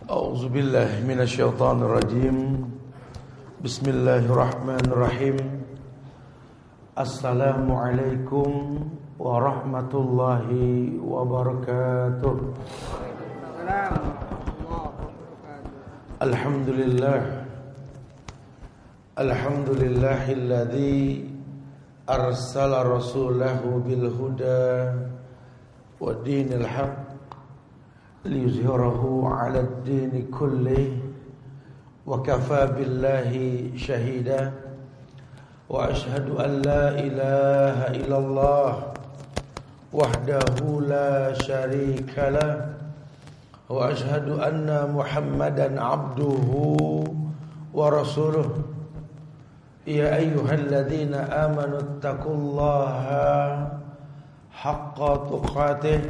A'udzu billahi minasyaitonir rajim. Bismillahirrahmanirrahim. Assalamualaikum warahmatullahi wabarakatuh. Alhamdulillahilladzi arsala rasulahu bil huda wa dinil haqq liyuzhirahu 'ala ad-din kullih wa kafa billahi shahida wa ashhadu an la ilaha illallah wahdahu la syarika lah wa ashhadu anna Muhammadan 'abduhu wa rasuluh. Ya ayyuhalladzina amanu taqullaha haqqa tuqatih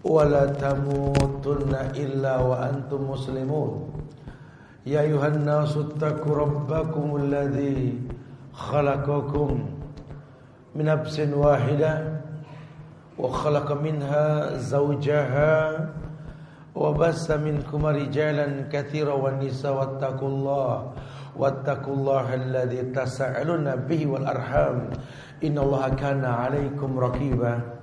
wa la tamutunna illa wa antum muslimun. Ya ayuhan nasu taqu rabbakumul ladzi khalaqakum min nafsin wahidah wa khalaqa minha zawjaha wa bassa minkum rijalan katsiran wan nisaa wattaqullaha alladzi tasaaluna bihi wal arham innallaha kana 'alaikum raqiba.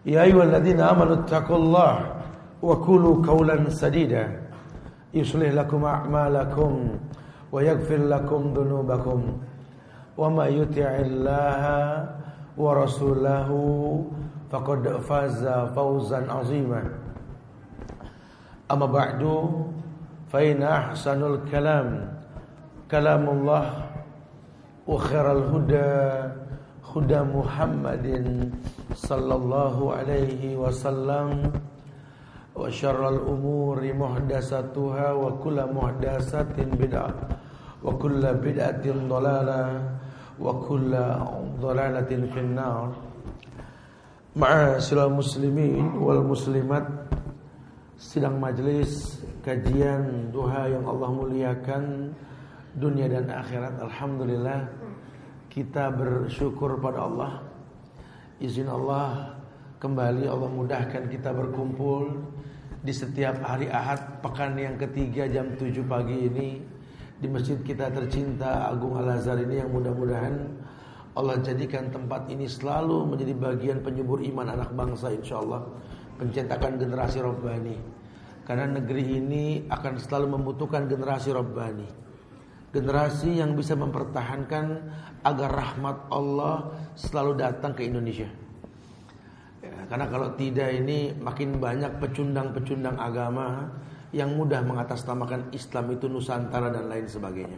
Ya ayyuhalladzina amanu taqullaha wa qulu qawlan sadida yuslih lakum a'malakum wa yaghfir lakum dhunubakum wa may yuti'illaha wa rasulahu faqad faza fawzan 'azima. Amma ba'du fa inna ahsanul kalam kalamullah wa khairal huda huda Muhammadin sallallahu alaihi wasallam wa syarral umuri muhdatsatuha wa kullu muhdatsatin bid'ah wa kullu bid'atin dhalalah wa kullu dhalalatin finnar. Ma'asyiral muslimin wal muslimat, sidang majelis kajian duha yang Allah muliakan dunia dan akhirat. Alhamdulillah kita bersyukur pada Allah. Izin Allah kembali Allah mudahkan kita berkumpul di setiap hari Ahad pekan yang ketiga jam 7 pagi ini di masjid kita tercinta Agung Al-Azhar ini, yang mudah-mudahan Allah jadikan tempat ini selalu menjadi bagian penyubur iman anak bangsa insyaallah, pencetakan generasi Rabbani. Karena negeri ini akan selalu membutuhkan generasi Rabbani, generasi yang bisa mempertahankan agar rahmat Allah selalu datang ke Indonesia. Karena kalau tidak ini makin banyak pecundang-pecundang agama yang mudah mengatasnamakan Islam itu Nusantara dan lain sebagainya.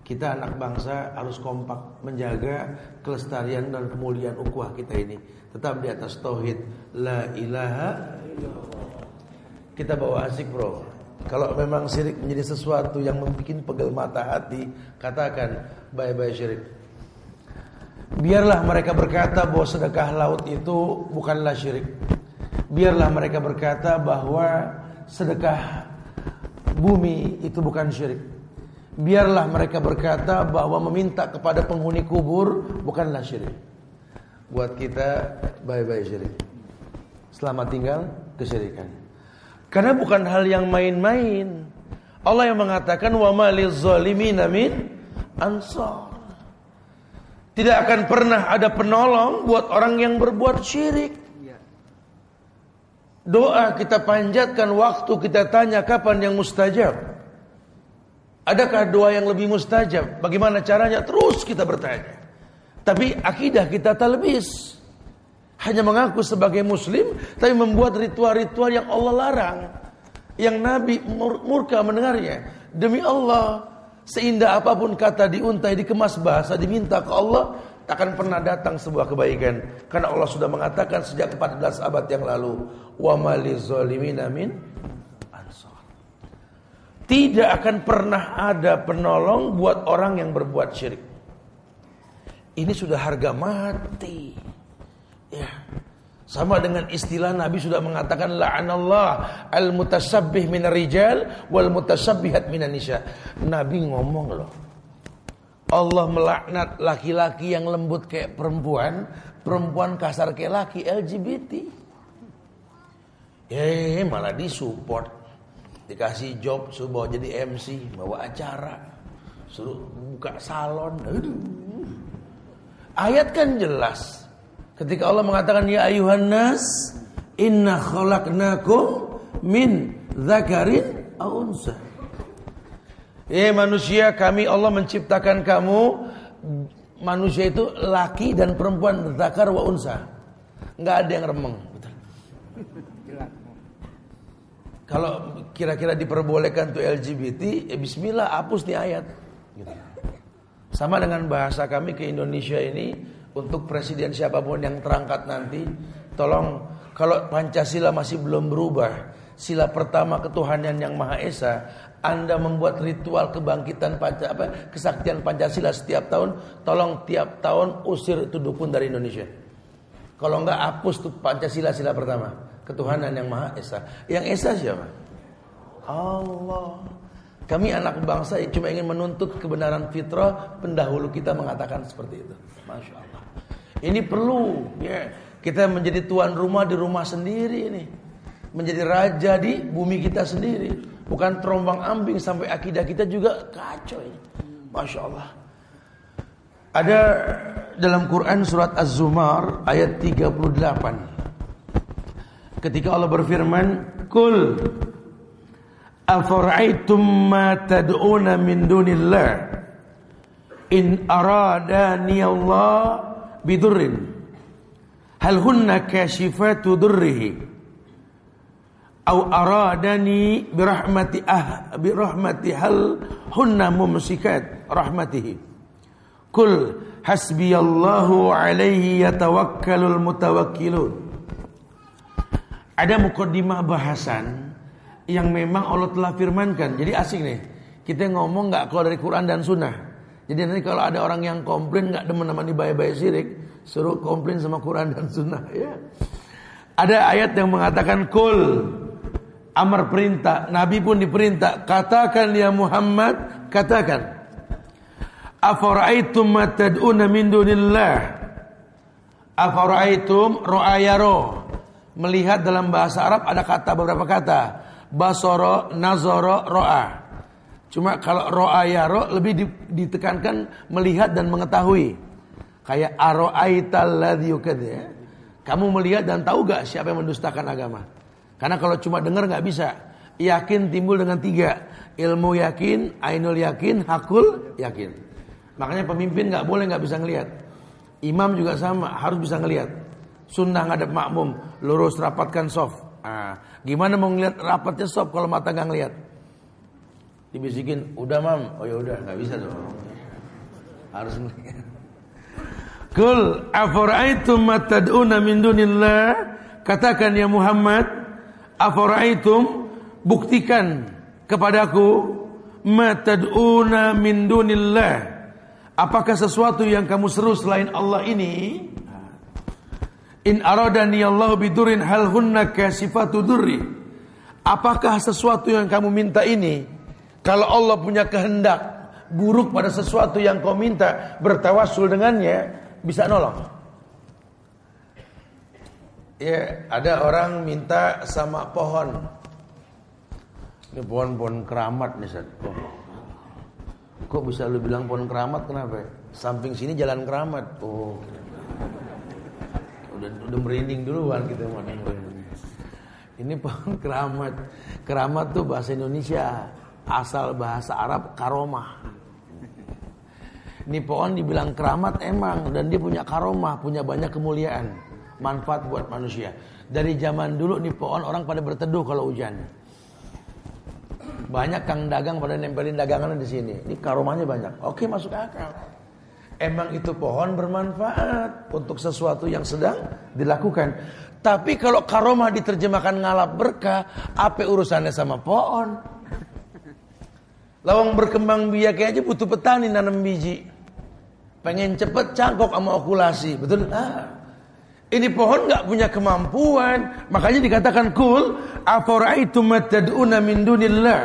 Kita anak bangsa harus kompak menjaga kelestarian dan kemuliaan ukhuwah kita ini tetap di atas tauhid la ilaha illallah. Kita bawa asik bro. Kalau memang syirik menjadi sesuatu yang membuat pegel mata hati, katakan bye-bye syirik. Biarlah mereka berkata bahwa sedekah laut itu bukanlah syirik. Biarlah mereka berkata bahwa sedekah bumi itu bukan syirik. Biarlah mereka berkata bahwa meminta kepada penghuni kubur bukanlah syirik. Buat kita bye-bye syirik. Selamat tinggal kesyirikan. Karena bukan hal yang main-main. Allah yang mengatakan wa maliz zalimina min ansar. Tidak akan pernah ada penolong buat orang yang berbuat syirik. Doa kita panjatkan, waktu kita tanya kapan yang mustajab. Adakah doa yang lebih mustajab? Bagaimana caranya? Terus kita bertanya. Tapi akidah kita talbis. Hanya mengaku sebagai muslim, tapi membuat ritual-ritual yang Allah larang, yang Nabi murka mendengarnya. Demi Allah, seindah apapun kata diuntai, dikemas bahasa, diminta ke Allah, takkan pernah datang sebuah kebaikan. Karena Allah sudah mengatakan sejak 14 abad yang lalu, wa maliz zalimina min ansar. Tidak akan pernah ada penolong buat orang yang berbuat syirik. Ini sudah harga mati. Ya, sama dengan istilah Nabi sudah mengatakan la'anallah al-mutasabbih minar rijal wal mutasabbihat minan nisa. Nabi ngomong loh, Allah melaknat laki-laki yang lembut kayak perempuan, perempuan kasar kayak laki, LGBT. Malah disupport. dikasih job suruh bawa jadi MC, bawa acara, suruh buka salon. Aduh. Ayat kan jelas. Ketika Allah mengatakan ya ayuhan nas inna khalaqnakum min dzakarin aw unsa. Manusia, kami Allah menciptakan kamu, manusia itu laki dan perempuan, dzakar wa unsa. Enggak ada yang remeng, betul. Kalau kira-kira diperbolehkan tuh LGBT, bismillah hapus nih ayat. Gitu. Sama dengan bahasa kami ke Indonesia ini, untuk presiden siapapun yang terangkat nanti, tolong kalau Pancasila masih belum berubah, sila pertama ketuhanan yang Maha Esa, Anda membuat ritual kebangkitan kesaktian Pancasila setiap tahun, tolong tiap tahun usir itu dukun dari Indonesia. Kalau enggak hapus tuh Pancasila sila pertama. Ketuhanan yang Maha Esa. Yang Esa siapa? Allah. Kami anak bangsa yang cuma ingin menuntut kebenaran fitrah. Pendahulu kita mengatakan seperti itu. Masya Allah. Ini perlu ya, kita menjadi tuan rumah di rumah sendiri ini. Menjadi raja di bumi kita sendiri. Bukan terombang ambing sampai akidah kita juga kacau ini. Masya Allah. Ada dalam Quran surat Az-Zumar ayat 38. Ketika Allah berfirman, "Qul afara'aytum ma tad'una min dunillah in aradani Allah bidurrin hal hunna kashifatu durrihi aw aradani birahmati hal hunna mumsikat rahmatihi qul hasbiyallahu alaihi yatawakkalul mutawakkilun." Ada mukaddimah bahasan yang memang Allah telah firmankan. Jadi asik nih. Kita ngomong gak keluar dari Quran dan Sunnah. Jadi nanti kalau ada orang yang komplain gak demen sama bayi-bayi syirik, suruh komplain sama Quran dan Sunnah ya. Ada ayat yang mengatakan kul, amar perintah, Nabi pun diperintah, katakan ya Muhammad, katakan afara'aitum ma tad'una min dunillah. Afara'aitum ro'ayaro. Melihat dalam bahasa Arab ada kata, beberapa kata, basoro, nazoro, ro'a. Cuma kalau ro'a ya ro lebih ditekankan melihat dan mengetahui. Kayak aro'aital ladzi yukadzib ya. Kamu melihat dan tahu gak siapa yang mendustakan agama? Karena kalau cuma dengar gak bisa. Yakin timbul dengan 3. Ilmu yakin, ainul yakin, hakul yakin. Makanya pemimpin gak boleh gak bisa ngelihat. Imam juga sama, harus bisa ngelihat. Sunnah ngadep makmum, lurus rapatkan soft. Gimana mau ngelihat rapatnya soft kalau mata nggak ngelihat? Dibisikin, udah mam, oh ya udah, nggak bisa dong. Harus ngelihat. Kul afara'aitum ma tad'una min dunillah, katakan ya Muhammad, afara'aitum, buktikan kepadaku, ma tad'una min dunillah, apakah sesuatu yang kamu seru selain Allah ini? In aradani Allah bidurin hal hunna kasifatu durri. Apakah sesuatu yang kamu minta ini, kalau Allah punya kehendak buruk pada sesuatu yang kau minta, bertawassul dengannya, bisa nolong? Ya, ada orang minta sama pohon. Ini pohon-pohon keramat nih, Ustaz. Kok bisa lu bilang pohon keramat, kenapa? Samping sini jalan keramat. Oh. Udah merinding duluan kita mau dengerin. Ini pohon keramat. Keramat tuh bahasa Indonesia, asal bahasa Arab karomah. Ini pohon dibilang keramat emang, dan dia punya karomah, punya banyak kemuliaan, manfaat buat manusia. Dari zaman dulu nih pohon orang pada berteduh kalau hujan. Banyak kang dagang pada nempelin dagangan di sini. Ini karomahnya banyak. Oke, masuk akal. Emang itu pohon bermanfaat untuk sesuatu yang sedang dilakukan. Tapi kalau karomah diterjemahkan ngalap berkah, apa urusannya sama pohon? Lawang berkembang biak aja butuh petani nanam biji. Pengen cepet cangkok sama okulasi, betul? Ini pohon gak punya kemampuan. Makanya dikatakan kul afara'aitum ma tad'una min dunillah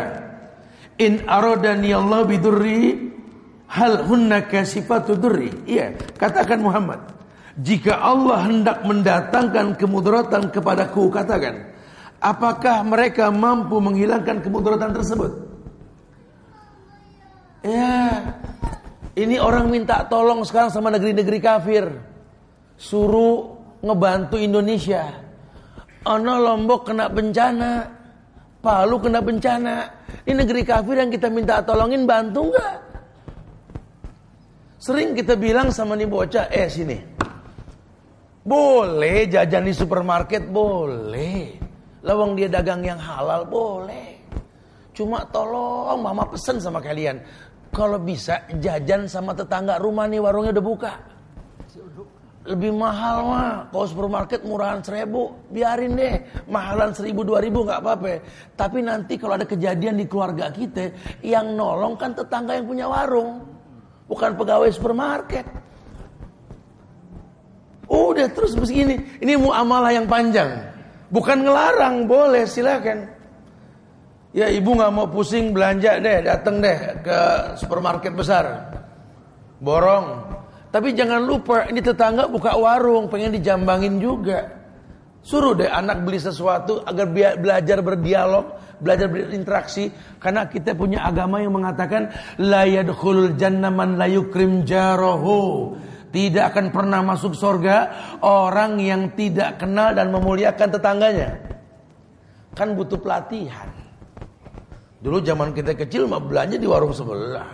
in aradani Allah bidurri hal hunna kasifatu durri. Iya, katakan Muhammad, jika Allah hendak mendatangkan kemudaratan kepadaku, katakan, Apakah mereka mampu menghilangkan kemudaratan tersebut? Ya, ini orang minta tolong sekarang sama negeri-negeri kafir, suruh ngebantu Indonesia. Ono Lombok kena bencana, Palu kena bencana. Ini negeri kafir yang kita minta tolongin, bantu nggak? Sering kita bilang sama nih bocah, sini, boleh jajan di supermarket, boleh. Lawang dia dagang yang halal, boleh. Cuma tolong mama pesen sama kalian, kalau bisa jajan sama tetangga rumah nih, warungnya udah buka. Lebih mahal mah, kalau supermarket murahan 1.000, biarin deh, mahalan 1.000-2.000 nggak apa-apa. Tapi nanti kalau ada kejadian di keluarga kita, yang nolong kan tetangga yang punya warung, bukan pegawai supermarket. Udah terus begini, ini muamalah yang panjang, bukan ngelarang, boleh silakan. Ya ibu nggak mau pusing belanja deh, datang deh ke supermarket besar, borong. Tapi jangan lupa, ini tetangga buka warung, pengen dijambangin juga. Suruh deh anak beli sesuatu agar belajar berdialog, belajar berinteraksi. Karena kita punya agama yang mengatakan la yadkhulul jannah man la yukrim jarahu. Tidak akan pernah masuk surga orang yang tidak kenal dan memuliakan tetangganya. Kan butuh pelatihan. Dulu zaman kita kecil mah belanja di warung sebelah.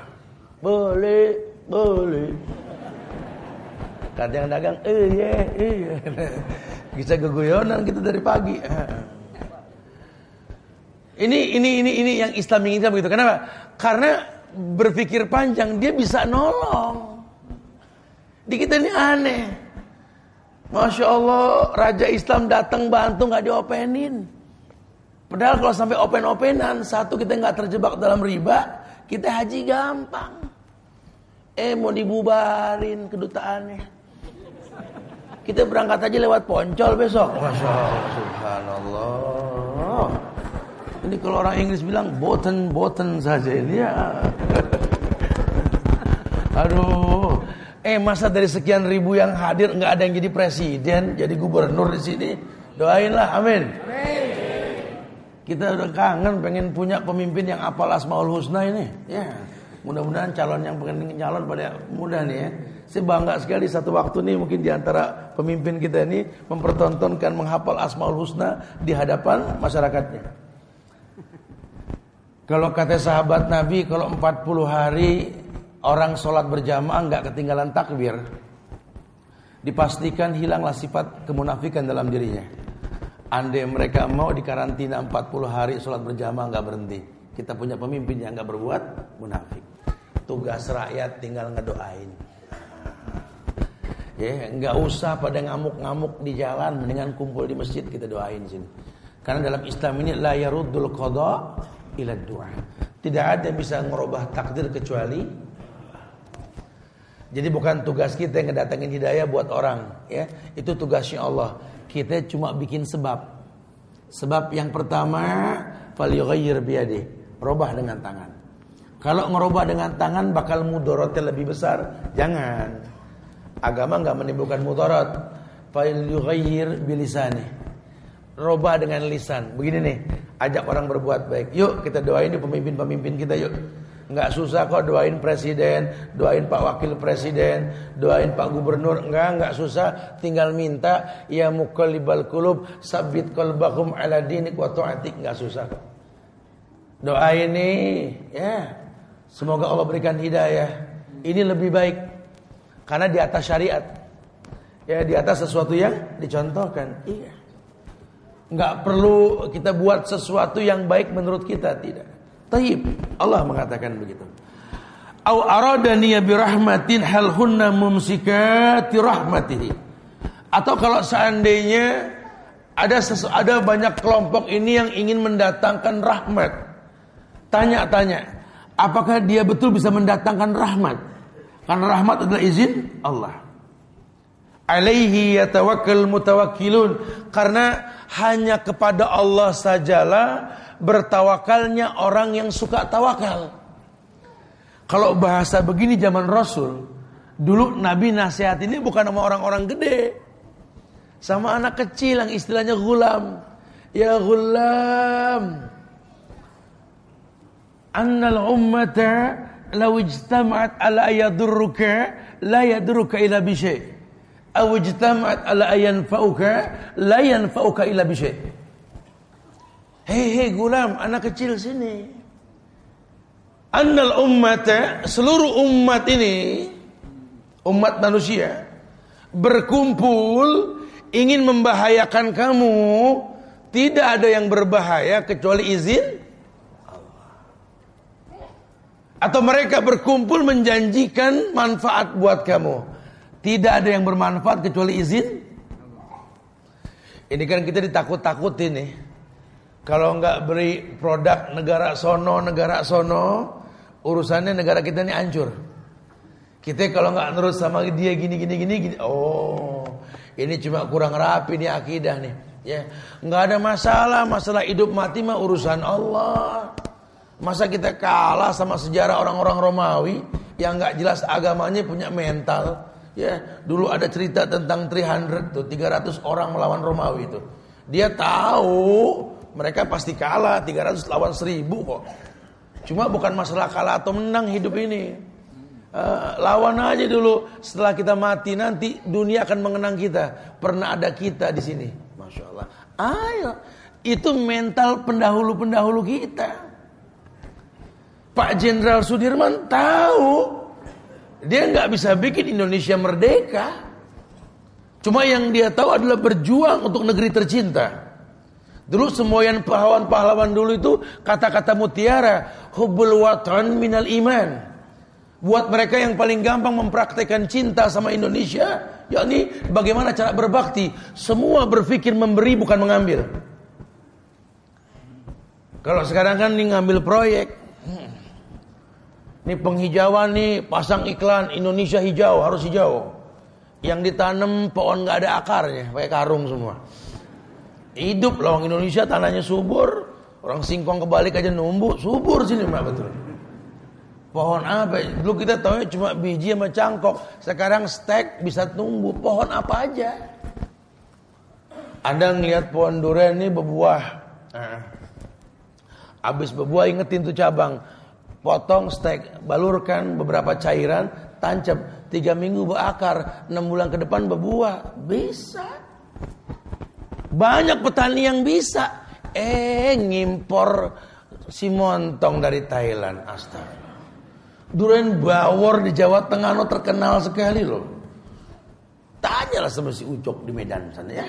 Boleh. Kadang dagang, bisa gegoyonan kita dari pagi. Ini yang Islam inginkan begitu. Kenapa? Karena berpikir panjang, dia bisa nolong. Di kita ini aneh. Masya Allah, Raja Islam datang bantu nggak diopenin. Padahal kalau sampai open-openan, satu kita nggak terjebak dalam riba, kita haji gampang. Mau dibubarin kedutaannya. Kita berangkat aja lewat Poncol besok. Masya Allah, subhanallah. Ini kalau orang Inggris bilang boten saja ini ya. Aduh. Masa dari sekian ribu yang hadir nggak ada yang jadi presiden, jadi gubernur di sini? Doainlah, amin. Kita udah kangen pengen punya pemimpin yang hafal Asmaul Husna ini. Ya. Mudah-mudahan calon yang pengen calon pada mudah nih ya. Saya bangga sekali satu waktu nih mungkin diantara pemimpin kita ini mempertontonkan menghafal Asmaul Husna di hadapan masyarakatnya. Kalau kata sahabat Nabi, kalau 40 hari orang sholat berjamaah nggak ketinggalan takbir, dipastikan hilanglah sifat kemunafikan dalam dirinya. Andai mereka mau dikarantina 40 hari sholat berjamaah nggak berhenti, kita punya pemimpin yang nggak berbuat munafik. Tugas rakyat tinggal ngedoain. Ya, nggak usah pada ngamuk-ngamuk di jalan, mendingan kumpul di masjid kita doain sini. Karena dalam Islam ini la yaruddul qada ila du'a. Tidak ada yang bisa merubah takdir kecuali. Jadi bukan tugas kita yang ngedatangin hidayah buat orang, ya. Itu tugasnya Allah. Kita cuma bikin sebab. Sebab yang pertama, falyughayyir biyadihi, robah dengan tangan. Kalau ngerubah dengan tangan bakal mudaratnya lebih besar. Jangan. Agama enggak menimbulkan mudarat. Falyughayyir bilisani. Robah dengan lisan. Begini nih, ajak orang berbuat baik. Yuk kita doain pemimpin-pemimpin kita yuk. Enggak susah kok doain presiden, doain Pak Wakil Presiden, doain Pak Gubernur. Enggak susah. Tinggal minta ya muqallibal qulub, sabbit qalbahum ala dinik wa ta'atik. Enggak susah kok. Doain nih, ya. Semoga Allah berikan hidayah. Ini lebih baik karena di atas syariat. Ya, di atas sesuatu yang dicontohkan. Iya. Enggak perlu kita buat sesuatu yang baik menurut kita, tidak. Taib. Allah mengatakan begitu. Au aradani bi rahmatin hal hunna mumsikati rahmatihi. Atau kalau seandainya ada banyak kelompok ini yang ingin mendatangkan rahmat. Tanya-tanya, apakah dia betul bisa mendatangkan rahmat? Karena rahmat adalah izin Allah. Alaihi yatawakkal mutawakkilun. Karena hanya kepada Allah sajalah bertawakalnya orang yang suka tawakal. Kalau bahasa begini zaman Rasul, dulu Nabi nasihat ini bukan sama orang-orang gede, sama anak kecil yang istilahnya gulam. Ya ghulam, annal ummata law ijtama'at ala yadurruka la yadurruka illa bi syai', aw ijtama'at ala yanfa'uka la yanfa'uka illa bi syai'. Hei gulam, anak kecil sini. Annal ummata, seluruh umat ini, umat manusia berkumpul ingin membahayakan kamu. Tidak ada yang berbahaya kecuali izin Allah. Atau mereka berkumpul menjanjikan manfaat buat kamu. Tidak ada yang bermanfaat kecuali izin. Ini kan kita ditakut-takutin nih. Kalau enggak beri produk negara sono, urusannya negara kita ini hancur. Kita kalau enggak nurut sama dia gini. Oh, ini cuma kurang rapi nih akidah nih. Ya, enggak ada masalah hidup mati mah urusan Allah. Masa kita kalah sama sejarah orang-orang Romawi yang enggak jelas agamanya, punya mental. Ya, dulu ada cerita tentang 300 orang melawan Romawi itu. Dia tahu mereka pasti kalah, 300 lawan 1000 kok. Cuma bukan masalah kalah atau menang hidup ini. Lawan aja dulu. Setelah kita mati nanti dunia akan mengenang kita. Pernah ada kita di sini. Masya Allah. Ayo, itu mental pendahulu-pendahulu kita. Pak Jenderal Sudirman tahu dia nggak bisa bikin Indonesia merdeka. Cuma yang dia tahu adalah berjuang untuk negeri tercinta. Dulu semboyan pahlawan-pahlawan dulu itu kata-kata mutiara, hubbul watan minal iman. Buat mereka yang paling gampang mempraktekkan cinta sama Indonesia, yakni bagaimana cara berbakti. Semua berpikir memberi bukan mengambil. Kalau sekarang kan nih ngambil proyek, nih penghijauan nih, pasang iklan Indonesia hijau, harus hijau. Yang ditanam pohon nggak ada akarnya, pakai karung semua. Hidup lawang Indonesia, tanahnya subur. Orang singkong kebalik aja numbuh, subur sini mah betul. Pohon apa? Dulu kita tahu cuma biji sama cangkok. Sekarang stek bisa tumbuh. Pohon apa aja. Anda ngelihat pohon durian ini berbuah. Habis berbuah ingetin tuh cabang. Potong stek, balurkan beberapa cairan, tancap. 3 minggu berakar, 6 bulan ke depan berbuah. Bisa. Banyak petani yang bisa. Ngimpor si montong dari Thailand. Astagfirullah. Durian bawor di Jawa Tengah terkenal sekali loh. Tanyalah sama si Ucok di Medan sana ya.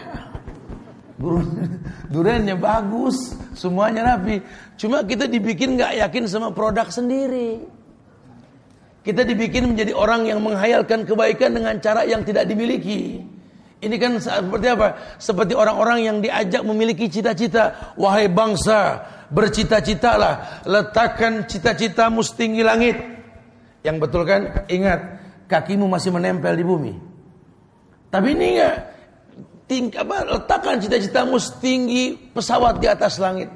Duriannya bagus, semuanya rapi. Cuma kita dibikin gak yakin sama produk sendiri. Kita dibikin menjadi orang yang menghayalkan kebaikan dengan cara yang tidak dimiliki. Ini kan seperti apa? Seperti orang-orang yang diajak memiliki cita-cita. Wahai bangsa, bercita-citalah, letakkan cita-citamu setinggi langit. Yang betul kan? Ingat, kakimu masih menempel di bumi. Tapi ini enggak. Letakkan cita-citamu setinggi pesawat di atas langit.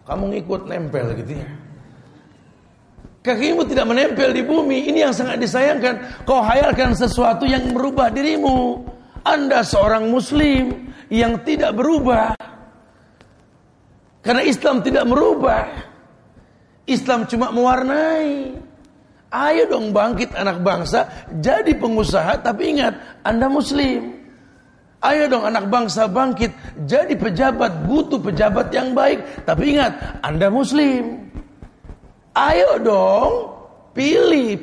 Kamu ngikut nempel gitu ya. Kakimu tidak menempel di bumi. Ini yang sangat disayangkan. Kau hayalkan sesuatu yang merubah dirimu. Anda seorang muslim yang tidak berubah. Karena Islam tidak merubah. Islam cuma mewarnai. Ayo dong bangkit anak bangsa, jadi pengusaha tapi ingat Anda muslim. Ayo dong anak bangsa bangkit, jadi pejabat, butuh pejabat yang baik tapi ingat Anda muslim. Ayo dong pilih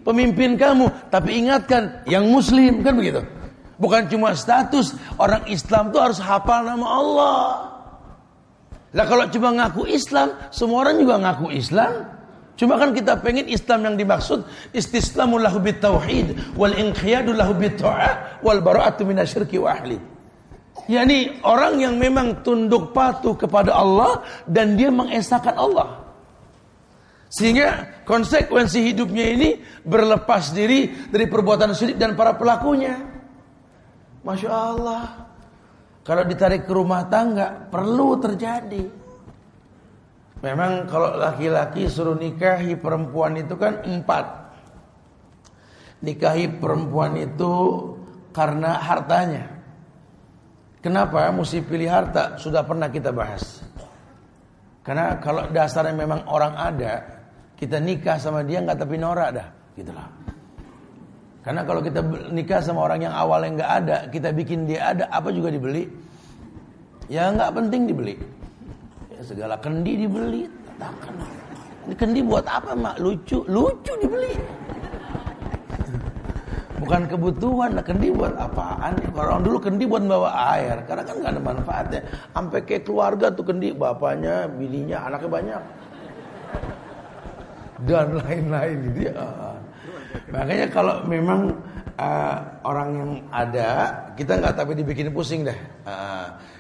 pemimpin kamu tapi ingatkan yang muslim, kan begitu. Bukan cuma status, orang Islam tuh harus hafal nama Allah. Lah kalau cuma ngaku Islam, semua orang juga ngaku Islam. Cuma kan kita pengen Islam yang dimaksud istislamu lahu bitauhid wal inqiyadu lahu bitta'ah wal bara'atu minasyirki wa ahli. Yani orang yang memang tunduk patuh kepada Allah dan dia mengesahkan Allah. Sehingga konsekuensi hidupnya ini berlepas diri dari perbuatan syirik dan para pelakunya. Masya Allah. Kalau ditarik ke rumah tangga perlu terjadi. Memang kalau laki-laki suruh nikahi perempuan itu kan 4. Nikahi perempuan itu karena hartanya. Kenapa mesti pilih harta? Sudah pernah kita bahas. Karena kalau dasarnya memang orang ada, kita nikah sama dia nggak tapi norak dah, gitulah. Karena kalau kita nikah sama orang yang awalnya nggak ada, kita bikin dia ada, apa juga dibeli? Ya nggak penting dibeli. Ya, segala kendi dibeli, katakan. Ini kendi buat apa mak? Lucu dibeli. Bukan kebutuhan, nah kendi buat apaan? Kalau orang dulu kendi buat bawa air, karena kan nggak ada manfaatnya. Sampai kayak keluarga tuh kendi, bapaknya, bininya, anaknya banyak, dan lain-lain gitu ya. Makanya kalau memang orang yang ada, kita nggak tapi dibikin pusing deh.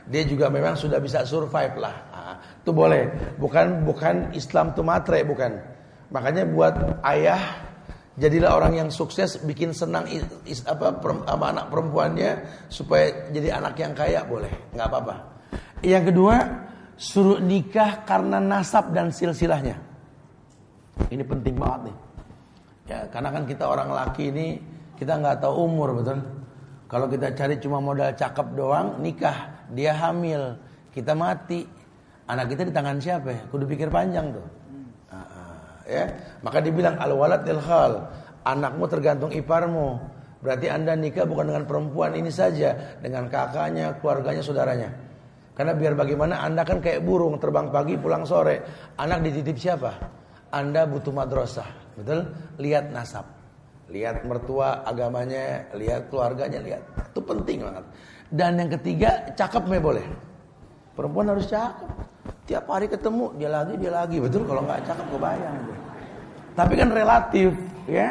Dia juga memang sudah bisa survive lah. Itu boleh. Bukan Islam tuh matre, bukan. Makanya buat ayah, jadilah orang yang sukses, bikin senang sama anak perempuannya supaya jadi anak yang kaya, boleh, nggak apa-apa. Yang kedua, suruh nikah karena nasab dan silsilahnya. Ini penting banget nih. Ya, karena kan kita orang laki ini kita nggak tahu umur, betul. Kalau kita cari cuma modal cakep doang, nikah, dia hamil, kita mati, anak kita di tangan siapa ya? Kudu pikir panjang tuh. Ya, maka dibilang al-walad lil khal, anakmu tergantung iparmu. Berarti Anda nikah bukan dengan perempuan ini saja, dengan kakaknya, keluarganya, saudaranya. Karena biar bagaimana Anda kan kayak burung, terbang pagi pulang sore. Anak dititip siapa? Anda butuh madrasah, betul? Lihat nasab, lihat mertua, agamanya, lihat keluarganya, lihat. Itu penting banget. Dan yang ketiga, cakep boleh. Perempuan harus cakep. Tiap hari ketemu dia lagi, betul? Kalau nggak cakep kebayang. Tapi kan relatif, ya.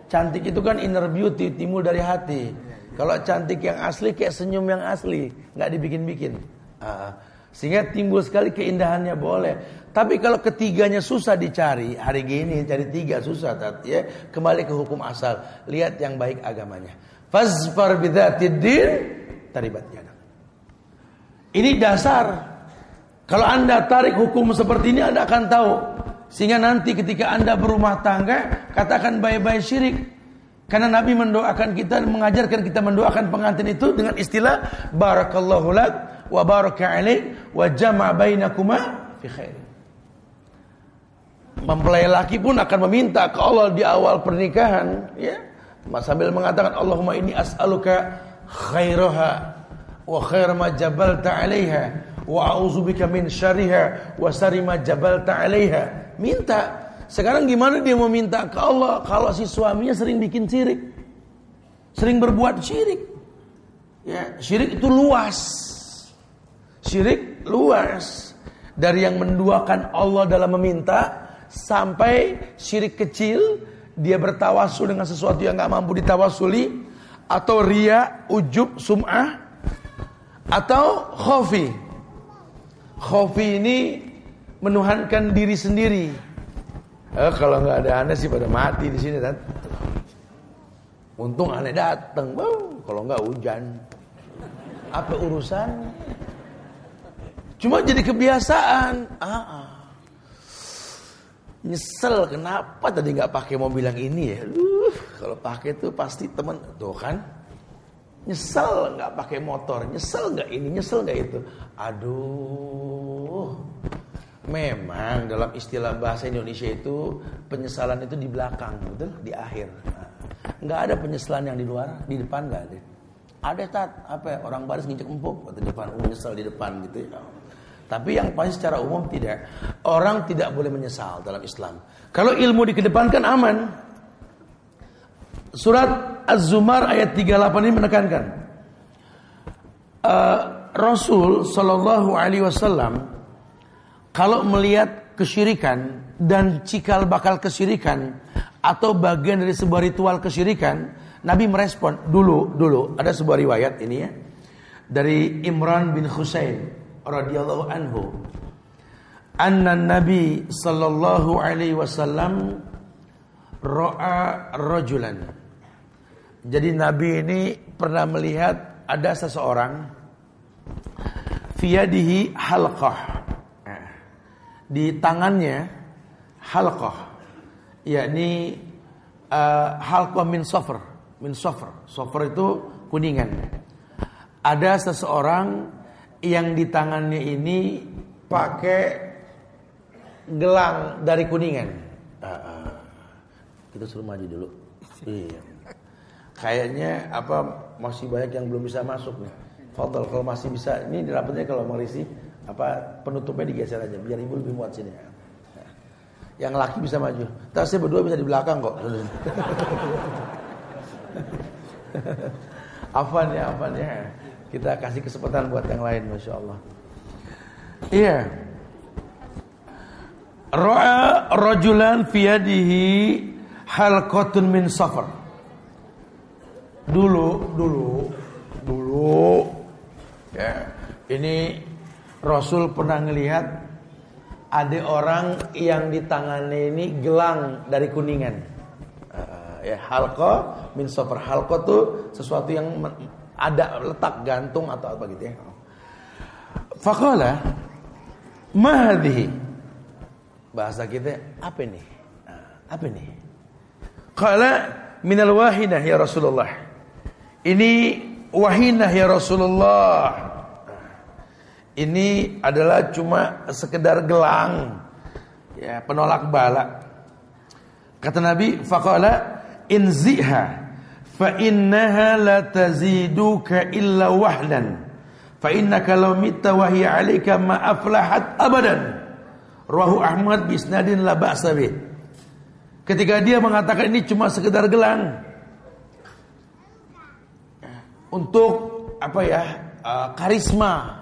Cantik itu kan inner beauty, timbul dari hati. Kalau cantik yang asli kayak senyum yang asli, nggak dibikin-bikin. Sehingga timbul sekali keindahannya, boleh. Tapi kalau ketiganya susah dicari, hari gini cari tiga susah, ya. Kembali ke hukum asal, lihat yang baik agamanya. Fazfar bidzatid din taribat yadak. Ini dasar. Kalau Anda tarik hukum seperti ini, Anda akan tahu. Sehingga nanti ketika Anda berumah tangga, katakan bye-bye syirik. Karena Nabi mendoakan kita, mengajarkan kita mendoakan pengantin itu dengan istilah barakallahu lak wa baraka alaik wa jama' bainakuma fi khair. Mempelai laki pun akan meminta ke Allah di awal pernikahan, ya, sambil mengatakan Allahumma inni as'aluka khairaha wa khair ma jabalta 'alaiha wa a'udzubika min syarriha wa syarri ma jabalta 'alaiha. Minta. Sekarang gimana dia mau minta ke Allah kalau si suaminya sering bikin syirik, sering berbuat syirik? Ya, syirik itu luas. Syirik luas. Dari yang menduakan Allah dalam meminta sampai syirik kecil, dia bertawasul dengan sesuatu yang enggak mampu ditawasuli, atau riya, ujub, sum'ah, atau khofi. Khofi ini menuhankan diri sendiri. Kalau nggak ada aneh sih pada mati di sini, kan? Untung aneh datang, kalau nggak hujan. Apa urusan? Cuma jadi kebiasaan. Nyesel kenapa tadi nggak pakai mobil yang ini ya? Kalau pakai tuh pasti temen tuh kan. Nyesel nggak pakai motor, nyesel nggak ini, nyesel nggak itu. Aduh. Memang dalam istilah bahasa Indonesia itu penyesalan itu di belakang, betul? Di akhir. Nggak ada penyesalan yang di luar, di depan nggak ada. Ada orang baris nginjek empuk di depan, menyesal di depan gitu ya. Tapi yang pasti secara umum tidak. Orang tidak boleh menyesal dalam Islam. Kalau ilmu dikedepankan aman. Surat Az-Zumar ayat 38 ini menekankan Rasul Shallallahu Alaihi Wasallam kalau melihat kesyirikan dan cikal bakal kesyirikan atau bagian dari sebuah ritual kesyirikan, Nabi merespon dulu ada sebuah riwayat ini ya dari Imran bin Husain radhiyallahu anhu, anna Nabi sallallahu alaihi wasallam ra'a rajulan. Jadi Nabi ini pernah melihat ada seseorang fi yadihi halqah, di tangannya halqah, yakni halqah min safar. Safar itu kuningan. ada seseorang yang di tangannya ini pakai gelang dari Kuningan. Kita suruh maju dulu. Iya. Kayaknya masih banyak yang belum bisa masuk nih. Fadhal, kalau masih bisa, ini rapatnya kalau mau risih penutupnya digeser aja biar ibu lebih muat sini. Yang laki bisa maju. Terus saya berdua bisa di belakang kok. Afan ya. Kita kasih kesempatan buat yang lain, masya Allah. Iya. Ra'a rajulan fi yadihi halqatun min safar. Dulu. Ya, ini Rasul pernah ngelihat ada orang yang di tangannya ini gelang dari Kuningan. Halqa min safar. Halqa itu sesuatu yang ada letak gantung atau apa gitu ya. Faqala ma hadhihi. Bahasa kita apa ini? Apa ini? Qala minal wahinah ya Rasulullah. Ini wahinah ya Rasulullah. Ini adalah cuma sekedar gelang, ya, penolak bala. Kata Nabi, faqala inziha fa innaha la taziduka illa wahdan fa innaka law mitta wa hiya 'alaika ma aflahat abadan. Rawahu Ahmad bi isnadin la ba'sa bih. Ketika dia mengatakan ini cuma sekedar gelang untuk karisma.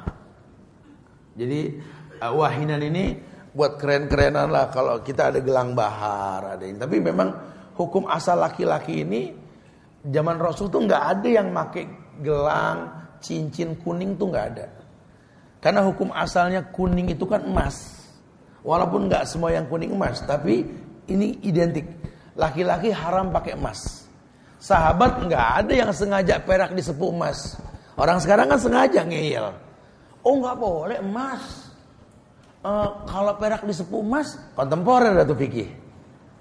Jadi wahinan ini buat keren-kerenan lah. Kalau kita ada gelang bahar, ada ini. Tapi memang hukum asal laki-laki ini zaman Rasul tuh nggak ada yang pakai gelang, cincin kuning tuh nggak ada. Karena hukum asalnya kuning itu kan emas. Walaupun nggak semua yang kuning emas, tapi ini identik. Laki-laki haram pakai emas. Sahabat nggak ada yang sengaja perak di sepuh emas. Orang sekarang kan sengaja ngeyel. Oh nggak boleh emas. Kalau perak di sepuh emas, kontemporer atau fikih.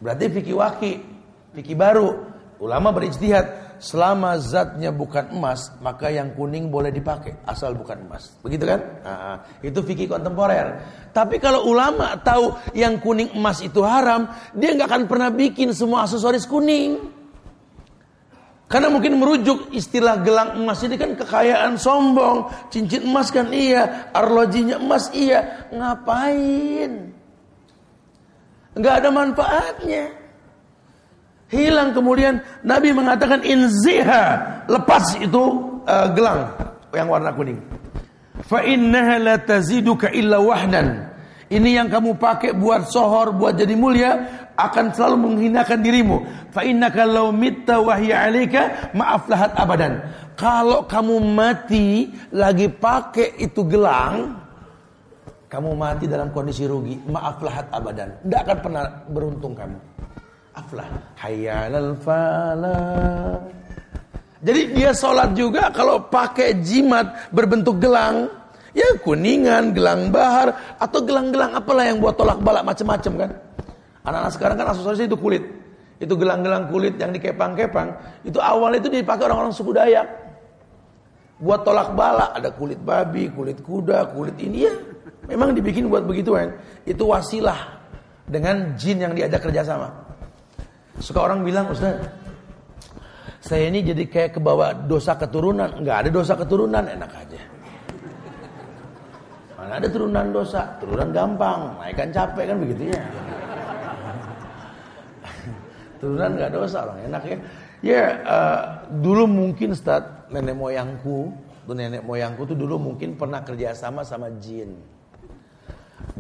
Berarti fikih waki, fikih baru. Ulama berijtihad, selama zatnya bukan emas, maka yang kuning boleh dipakai, asal bukan emas. Begitu kan? Itu fikih kontemporer. Tapi kalau ulama tahu yang kuning emas itu haram, dia nggak akan pernah bikin semua aksesoris kuning. Karena mungkin merujuk istilah gelang emas ini kan kekayaan sombong. Cincin emas kan iya, arlojinya emas iya. Ngapain? Nggak ada manfaatnya. Hilang. Kemudian Nabi mengatakan inziha, lepas itu gelang yang warna kuning. Fa innaha la taziduka illa wahdan. Ini yang kamu pakai buat sohor, buat jadi mulia, akan selalu menghinakan dirimu. Fa innaka law mitta wa hiya 'alaika ma aflahat abadan. Kalau kamu mati lagi pakai itu gelang, kamu mati dalam kondisi rugi, ma aflahat abadan. Tidak akan pernah beruntung kamu. Aflah, hayyalal falah. Jadi dia sholat juga kalau pakai jimat berbentuk gelang, ya kuningan, gelang bahar, atau gelang-gelang apalah yang buat tolak balak macam-macam kan. Anak-anak sekarang kan aksesorisnya itu kulit. Itu gelang-gelang kulit yang dikepang-kepang, itu awalnya itu dipakai orang-orang suku Dayak. Buat tolak balak, ada kulit babi, kulit kuda, kulit ini ya. Memang dibikin buat begituan. Itu wasilah dengan jin yang diajak kerjasama. Suka orang bilang, Ustaz, saya ini jadi kayak kebawa dosa keturunan. Enggak ada dosa keturunan, enak aja. Mana ada turunan dosa? Turunan gampang, naikkan capek kan begitu ya. Turunan enggak dosa, orang enak ya. Ya, dulu mungkin Ustaz, nenek moyangku tuh dulu mungkin pernah kerjasama sama jin.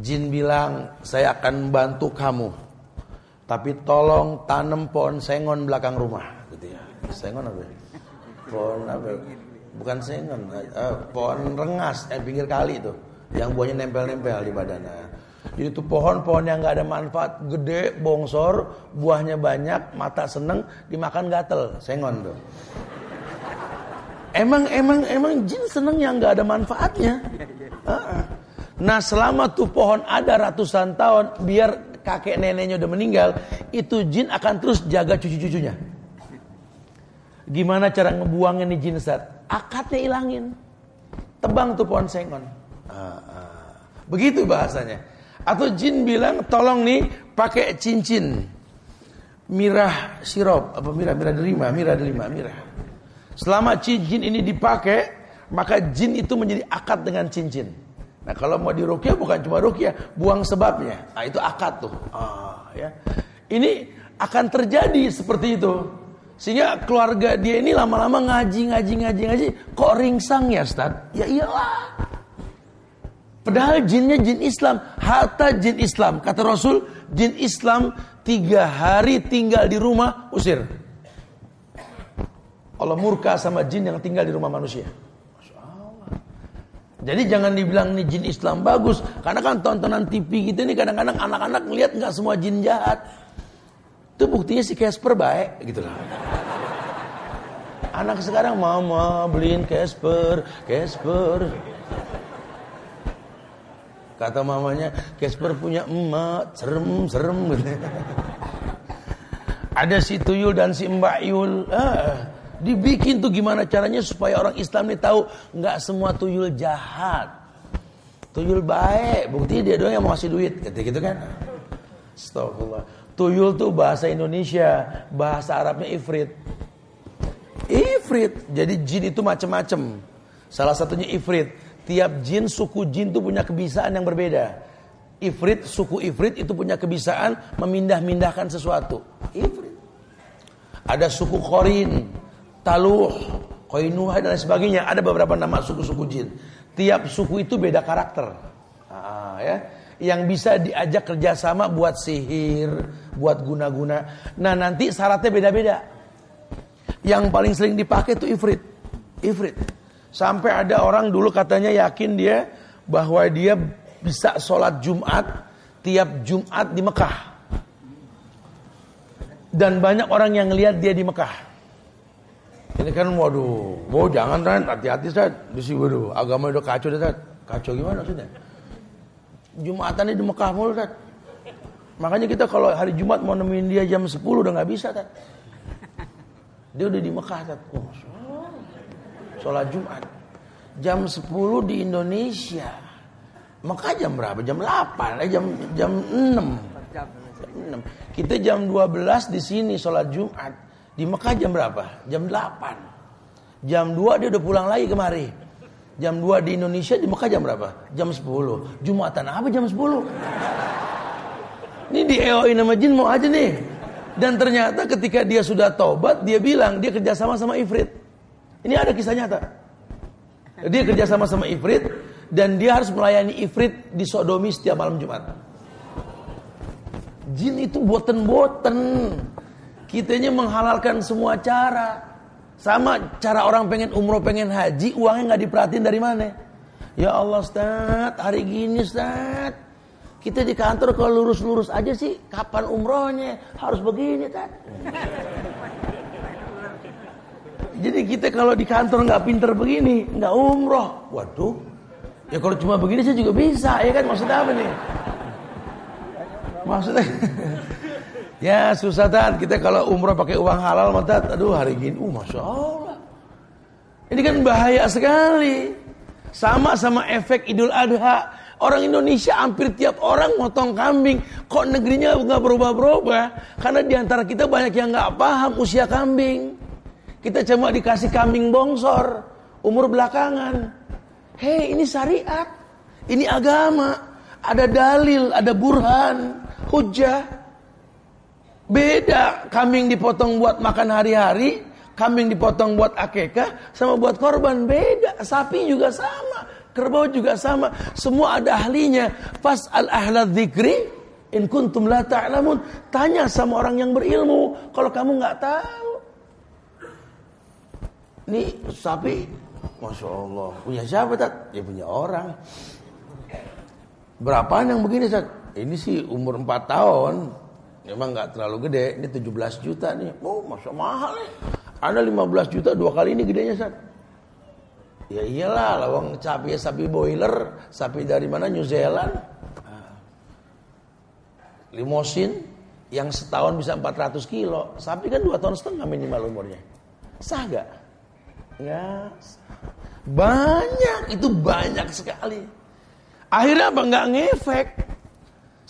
Jin bilang, saya akan bantu kamu, tapi tolong tanam pohon sengon belakang rumah, gitu ya. Sengon apa? Pohon apa? Bukan sengon, pohon rengas, pinggir kali itu, yang buahnya nempel-nempel di badan. Jadi itu pohon-pohon yang nggak ada manfaat, gede, bongsor, buahnya banyak, mata seneng, dimakan gatel, sengon tuh. Emang jin seneng yang nggak ada manfaatnya. Nah selama tuh pohon ada ratusan tahun, biar kakek neneknya udah meninggal, itu jin akan terus jaga cucu-cucunya. Gimana cara ngebuangin nih jin Ustaz? Akatnya ilangin. tebang tuh pohon sengon. Begitu bahasanya. Atau jin bilang, tolong nih pakai cincin mirah sirop, apa mirah delima. Selama cincin ini dipakai, maka jin itu menjadi akad dengan cincin. Nah kalau mau diruqyah bukan cuma ruqyah, buang sebabnya. Nah itu akad tuh. Ya. Ini akan terjadi seperti itu. Sehingga keluarga dia ini lama-lama ngaji. Kok ringsang ya Ustaz? Ya iyalah. Padahal jinnya jin Islam. Hatta jin Islam. Kata Rasul, jin Islam 3 hari tinggal di rumah, usir. Allah murka sama jin yang tinggal di rumah manusia. Masya Allah. Jadi jangan dibilang nih jin Islam bagus. Karena kan tontonan TV kita ini kadang-kadang anak-anak ngelihat gak semua jin jahat. Itu buktinya si Casper baik gitu lah. Anak sekarang, mama beliin Casper. Kata mamanya, Casper punya emak, serem gitu. Ada si Tuyul dan si Mbak Yul. Dibikin tuh gimana caranya supaya orang Islam ini tahu nggak semua tuyul jahat. Tuyul baik, buktinya dia doang yang mau ngasih duit, gitu kan? Astagfirullah. Tuyul tuh bahasa Indonesia, bahasa Arabnya ifrit. Jadi jin itu macam-macam. Salah satunya ifrit. Tiap jin, suku jin itu punya kebiasaan yang berbeda. Suku ifrit itu punya kebiasaan memindah-mindahkan sesuatu. Ifrit. Ada suku Qorin, Taluh, Koinuha dan lain sebagainya. Ada beberapa nama suku-suku jin. Tiap suku itu beda karakter. Ya. Yang bisa diajak kerjasama buat sihir, buat guna-guna. Nah nanti syaratnya beda-beda. Yang paling sering dipakai itu ifrit. Sampai ada orang dulu katanya yakin dia bahwa dia bisa sholat Jumat tiap Jumat di Mekah. Dan banyak orang yang ngelihat dia di Mekah. Ini kan waduh, jangan kan, hati-hati Ustaz. Di sini waduh, agama udah kacau Ustaz. Kacau gimana maksudnya? Jumatannya di Mekah mulu Ustaz. Makanya kita kalau hari Jumat mau nemuin dia jam 10 udah gak bisa Ustaz. Dia udah di Mekah Ustaz. Sholat Jumat jam 10 di Indonesia. Mekah jam berapa? Jam 8, jam 6. Kita jam 12 di sini sholat Jumat. Di Mekah jam berapa? Jam 8. Jam 2 dia udah pulang lagi kemari. Jam 2 di Indonesia, di Mekah jam berapa? Jam 10. Jumatan apa jam 10? Ini di EO nama jin mau aja nih. Dan ternyata ketika dia sudah taubat, dia bilang dia kerjasama sama ifrit. Ini ada kisah nyata. Dia kerjasama sama ifrit dan dia harus melayani ifrit di sodomi setiap malam Jumat. Jin itu boten. Kitanya menghalalkan semua cara. Sama cara orang pengen umroh, pengen haji, uangnya gak diperhatiin dari mana. Ya Allah Ustaz, hari gini Ustaz, kita di kantor kalau lurus-lurus aja sih, kapan umrohnya? Harus begini Ustaz. Jadi kita kalau di kantor gak pinter begini, gak umroh. Waduh, ya kalau cuma begini saya juga bisa, ya kan? Maksudnya apa nih? Maksudnya ya susah Tat, kita kalau umroh pakai uang halal Tat, aduh hari gini, Masya Allah. Ini kan bahaya sekali. Sama efek Idul Adha. Orang Indonesia hampir tiap orang motong kambing. Kok negerinya gak berubah-berubah? Karena diantara kita banyak yang gak paham usia kambing. Kita cuma dikasih kambing bongsor, umur belakangan. Hei, ini syariat, ini agama, ada dalil, ada burhan, hujah. Beda kambing dipotong buat makan hari-hari, kambing dipotong buat akikah, sama buat korban beda. Sapi juga sama, kerbau juga sama, semua ada ahlinya. Fas'al ahla dzikri in kuntum la ta'lamun. Tanya sama orang yang berilmu kalau kamu nggak tahu. Ini sapi, Masya Allah, punya siapa Tat? Ya punya orang. Berapaan yang begini Tat? Ini sih umur 4 tahun. Memang gak terlalu gede. Ini 17 juta nih. Masya mahal nih. Ada 15 juta 2 kali ini gedenya Tat. Ya iyalah, lawang sapi boiler. Sapi dari mana? New Zealand. Limosin yang setahun bisa 400 kilo. Sapi kan 2,5 tahun minimal umurnya. Sah gak? Ya, Banyak, itu banyak sekali. Akhirnya apa? Nggak ngefek.